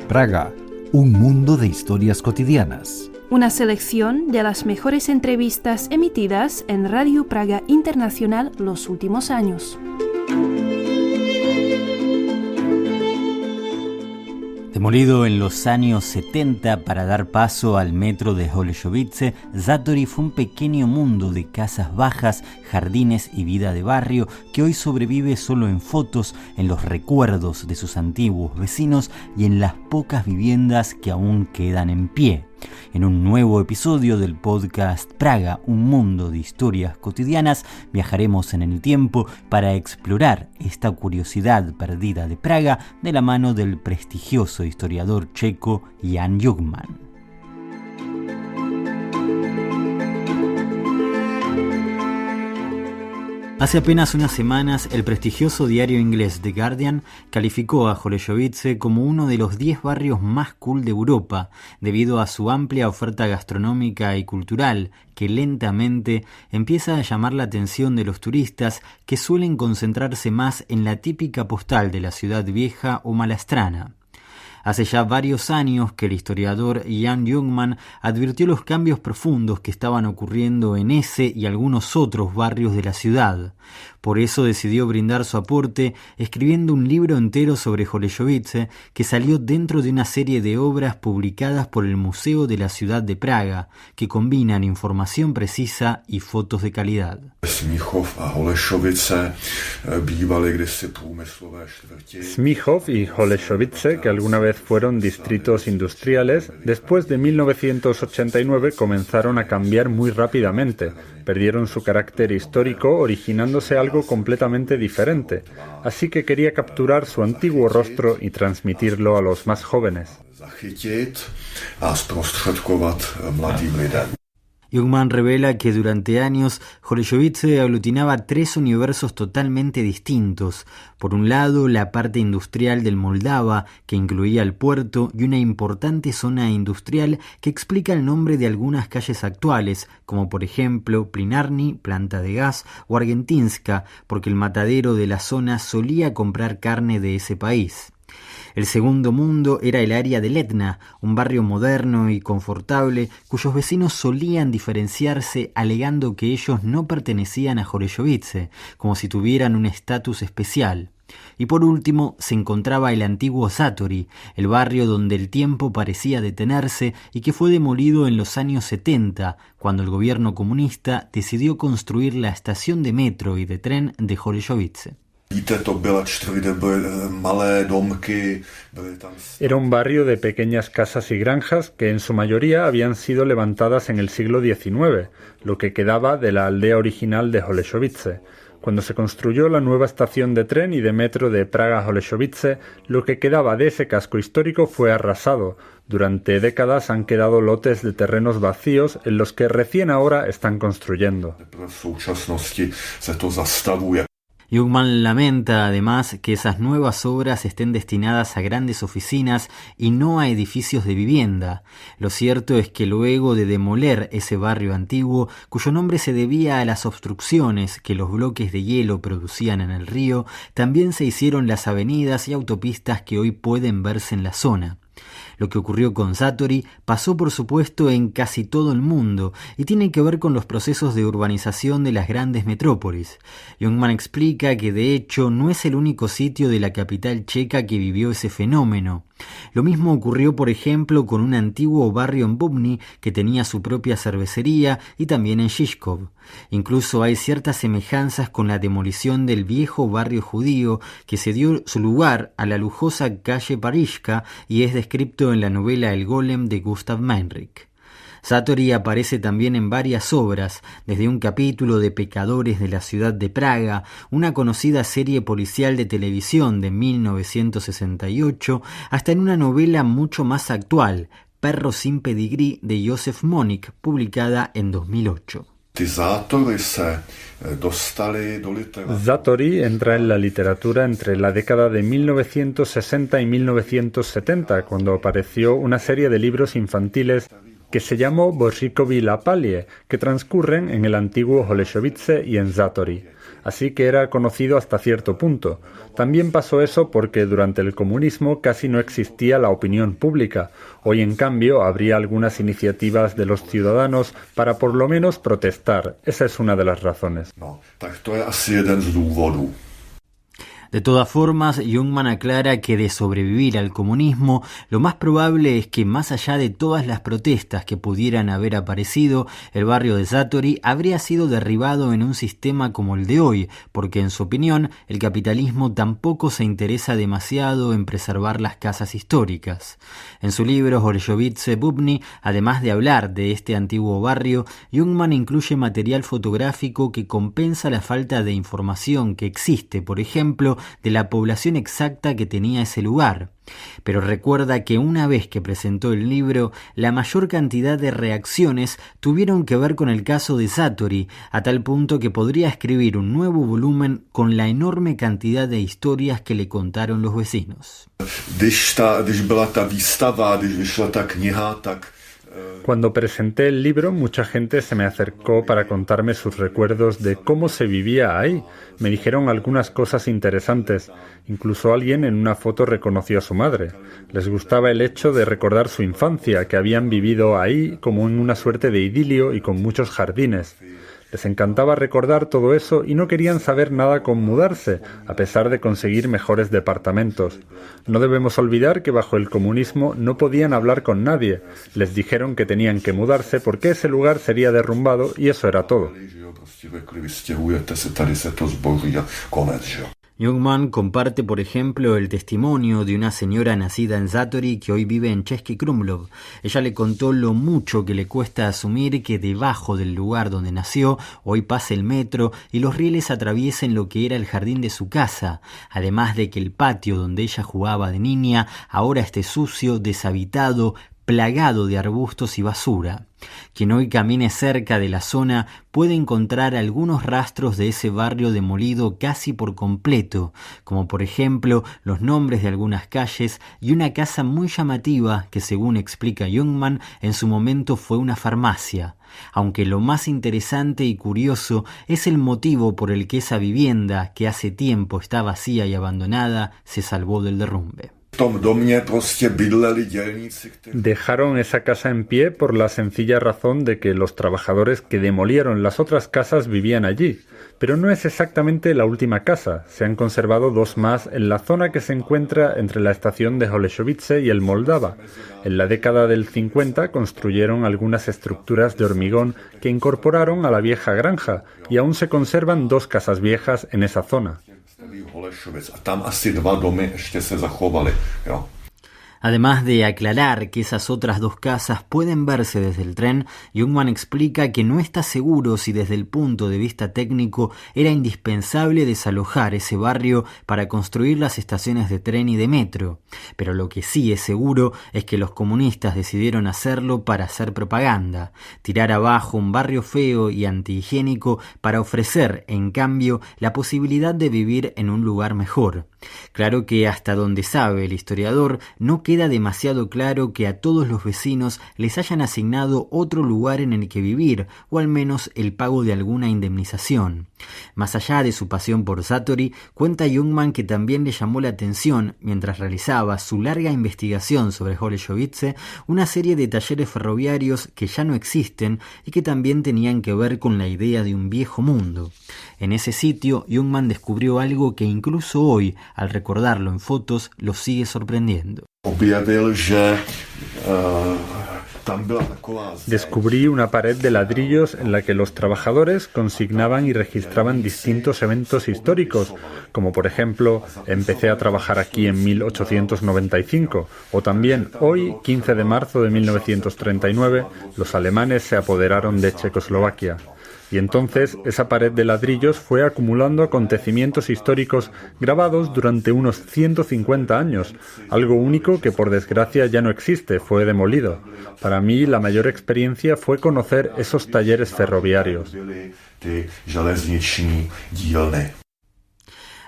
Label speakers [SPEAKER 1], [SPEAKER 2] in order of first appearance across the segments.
[SPEAKER 1] Praga, un mundo de historias cotidianas.
[SPEAKER 2] Una selección de las mejores entrevistas emitidas en Radio Praga Internacional los últimos años.
[SPEAKER 3] Demolido en los años 70 para dar paso al metro de Holešovice, Zátory fue un pequeño mundo de casas bajas, jardines y vida de barrio que hoy sobrevive solo en fotos, en los recuerdos de sus antiguos vecinos y en las pocas viviendas que aún quedan en pie. En un nuevo episodio del podcast Praga, un mundo de historias cotidianas, viajaremos en el tiempo para explorar esta curiosidad perdida de Praga de la mano del prestigioso historiador checo Jan Jungmann. Hace apenas unas semanas, el prestigioso diario inglés The Guardian calificó a Holešovice como uno de los 10 barrios más cool de Europa, debido a su amplia oferta gastronómica y cultural, que lentamente empieza a llamar la atención de los turistas que suelen concentrarse más en la típica postal de la ciudad vieja o malastrana. Hace ya varios años que el historiador Jan Jungmann advirtió los cambios profundos que estaban ocurriendo en ese y algunos otros barrios de la ciudad. Por eso decidió brindar su aporte escribiendo un libro entero sobre Holešovice que salió dentro de una serie de obras publicadas por el Museo de la Ciudad de Praga, que combinan información precisa y fotos de calidad.
[SPEAKER 4] Smíchov y Holešovice, que alguna vez fueron distritos industriales, después de 1989 comenzaron a cambiar muy rápidamente. Perdieron su carácter histórico, originándose algo completamente diferente. Así que quería capturar su antiguo rostro y transmitirlo a los más jóvenes.
[SPEAKER 3] Jungmann revela que durante años Holešovice aglutinaba 3 universos totalmente distintos. Por un lado, la parte industrial del Moldava, que incluía el puerto y una importante zona industrial que explica el nombre de algunas calles actuales, como por ejemplo Plinarni, planta de gas, o Argentinska, porque el matadero de la zona solía comprar carne de ese país. El segundo mundo era el área de Letna, un barrio moderno y confortable cuyos vecinos solían diferenciarse alegando que ellos no pertenecían a Holešovice, como si tuvieran un estatus especial. Y por último se encontraba el antiguo Zátory, el barrio donde el tiempo parecía detenerse y que fue demolido en los años 70, cuando el gobierno comunista decidió construir la estación de metro y de tren de Holešovice.
[SPEAKER 4] Era un barrio de pequeñas casas y granjas que en su mayoría habían sido levantadas en el siglo XIX, lo que quedaba de la aldea original de Holešovice. Cuando se construyó la nueva estación de tren y de metro de Praga-Holešovice, lo que quedaba de ese casco histórico fue arrasado. Durante décadas han quedado lotes de terrenos vacíos en los que recién ahora están construyendo.
[SPEAKER 3] Jungmann lamenta además que esas nuevas obras estén destinadas a grandes oficinas y no a edificios de vivienda. Lo cierto es que luego de demoler ese barrio antiguo, cuyo nombre se debía a las obstrucciones que los bloques de hielo producían en el río, también se hicieron las avenidas y autopistas que hoy pueden verse en la zona. Lo que ocurrió con Zátory pasó por supuesto en casi todo el mundo y tiene que ver con los procesos de urbanización de las grandes metrópolis. Jungmann explica que de hecho no es el único sitio de la capital checa que vivió ese fenómeno. Lo mismo ocurrió, por ejemplo, con un antiguo barrio en Bubny que tenía su propia cervecería y también en Žižkov. Incluso hay ciertas semejanzas con la demolición del viejo barrio judío que se dio su lugar a la lujosa calle Parizhka y es descrito en la novela El Golem de Gustav Meinrich. Zátory aparece también en varias obras, desde un capítulo de Pecadores de la ciudad de Praga, una conocida serie policial de televisión de 1968, hasta en una novela mucho más actual, Perro sin pedigrí de Josef Monik, publicada en 2008.
[SPEAKER 4] Zátory entra en la literatura entre la década de 1960 y 1970, cuando apareció una serie de libros infantiles que se llamó Bořichoví-Lapalie, que transcurren en el antiguo Holešovice y en Zátory. Así que era conocido hasta cierto punto. También pasó eso porque durante el comunismo casi no existía la opinión pública. Hoy, en cambio, habría algunas iniciativas de los ciudadanos para por lo menos protestar. Esa es una de las razones.
[SPEAKER 5] No, tak to je asi jeden z důvodů.
[SPEAKER 3] De todas formas, Jungmann aclara que de sobrevivir al comunismo, lo más probable es que más allá de todas las protestas que pudieran haber aparecido, el barrio de Zátory habría sido derribado en un sistema como el de hoy, porque en su opinión, el capitalismo tampoco se interesa demasiado en preservar las casas históricas. En su libro Holešovice Bubny, además de hablar de este antiguo barrio, Jungmann incluye material fotográfico que compensa la falta de información que existe, por ejemplo, de la población exacta que tenía ese lugar. Pero recuerda que una vez que presentó el libro, la mayor cantidad de reacciones tuvieron que ver con el caso de Zátory, a tal punto que podría escribir un nuevo volumen con la enorme cantidad de historias que le contaron los vecinos.
[SPEAKER 4] Cuando presenté el libro, mucha gente se me acercó para contarme sus recuerdos de cómo se vivía ahí. Me dijeron algunas cosas interesantes. Incluso alguien en una foto reconoció a su madre. Les gustaba el hecho de recordar su infancia, que habían vivido ahí como en una suerte de idilio y con muchos jardines. Les encantaba recordar todo eso y no querían saber nada con mudarse, a pesar de conseguir mejores departamentos. No debemos olvidar que bajo el comunismo no podían hablar con nadie. Les dijeron que tenían que mudarse porque ese lugar sería derrumbado y eso era todo.
[SPEAKER 3] Jungmann comparte, por ejemplo, el testimonio de una señora nacida en Zátory que hoy vive en Český Krumlov. Ella le contó lo mucho que le cuesta asumir que debajo del lugar donde nació hoy pase el metro y los rieles atraviesen lo que era el jardín de su casa, además de que el patio donde ella jugaba de niña ahora esté sucio, deshabitado, plagado de arbustos y basura. Quien hoy camine cerca de la zona puede encontrar algunos rastros de ese barrio demolido casi por completo, como por ejemplo los nombres de algunas calles y una casa muy llamativa que, según explica Jungmann, en su momento fue una farmacia. Aunque lo más interesante y curioso es el motivo por el que esa vivienda, que hace tiempo está vacía y abandonada, se salvó del derrumbe.
[SPEAKER 4] Dejaron esa casa en pie por la sencilla razón de que los trabajadores que demolieron las otras casas vivían allí. Pero no es exactamente la última casa. Se han conservado dos más en la zona que se encuentra entre la estación de Holešovice y el Moldava. En la década del 50 construyeron algunas estructuras de hormigón que incorporaron a la vieja granja y aún se conservan dos casas viejas en esa zona.
[SPEAKER 5] A tam asi 2 domy ještě se zachovaly, jo.
[SPEAKER 3] Además de aclarar que esas otras dos casas pueden verse desde el tren, Jungmann explica que no está seguro si desde el punto de vista técnico era indispensable desalojar ese barrio para construir las estaciones de tren y de metro, pero lo que sí es seguro es que los comunistas decidieron hacerlo para hacer propaganda, tirar abajo un barrio feo y antihigiénico para ofrecer, en cambio, la posibilidad de vivir en un lugar mejor. Claro que hasta donde sabe el historiador, no queda demasiado claro que a todos los vecinos les hayan asignado otro lugar en el que vivir, o al menos el pago de alguna indemnización. Más allá de su pasión por Zátory, cuenta Jungmann que también le llamó la atención, mientras realizaba su larga investigación sobre Holešovice, una serie de talleres ferroviarios que ya no existen y que también tenían que ver con la idea de un viejo mundo. En ese sitio, Jungmann descubrió algo que incluso hoy, al recordarlo en fotos, lo sigue sorprendiendo.
[SPEAKER 4] Descubrí una pared de ladrillos en la que los trabajadores consignaban y registraban distintos eventos históricos, como por ejemplo, empecé a trabajar aquí en 1895, o también hoy, 15 de marzo de 1939, los alemanes se apoderaron de Checoslovaquia. Y entonces esa pared de ladrillos fue acumulando acontecimientos históricos grabados durante unos 150 años, algo único que por desgracia ya no existe, fue demolido. Para mí la mayor experiencia fue conocer esos talleres ferroviarios.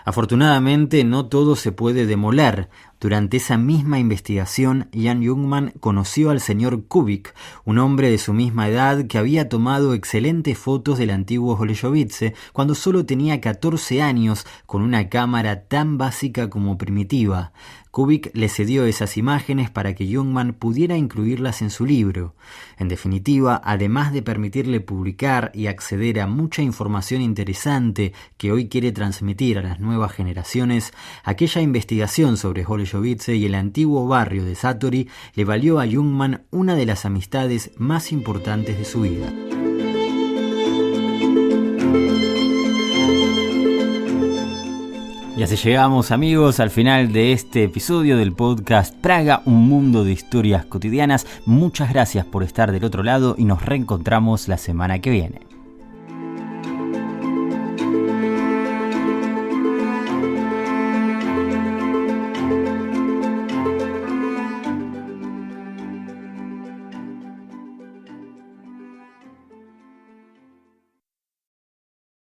[SPEAKER 3] Afortunadamente no todo se puede demoler. Durante esa misma investigación, Jan Jungmann conoció al señor Kubik, un hombre de su misma edad que había tomado excelentes fotos del antiguo Holešovice cuando solo tenía 14 años, con una cámara tan básica como primitiva. Kubik le cedió esas imágenes para que Jungmann pudiera incluirlas en su libro. En definitiva, además de permitirle publicar y acceder a mucha información interesante que hoy quiere transmitir a las nuevas generaciones, aquella investigación sobre Holešovice y el antiguo barrio de Sátory le valió a Jungmann una de las amistades más importantes de su vida. Y así llegamos, amigos, al final de este episodio del podcast Praga, un mundo de historias cotidianas. Muchas gracias por estar del otro lado y nos reencontramos la semana que viene.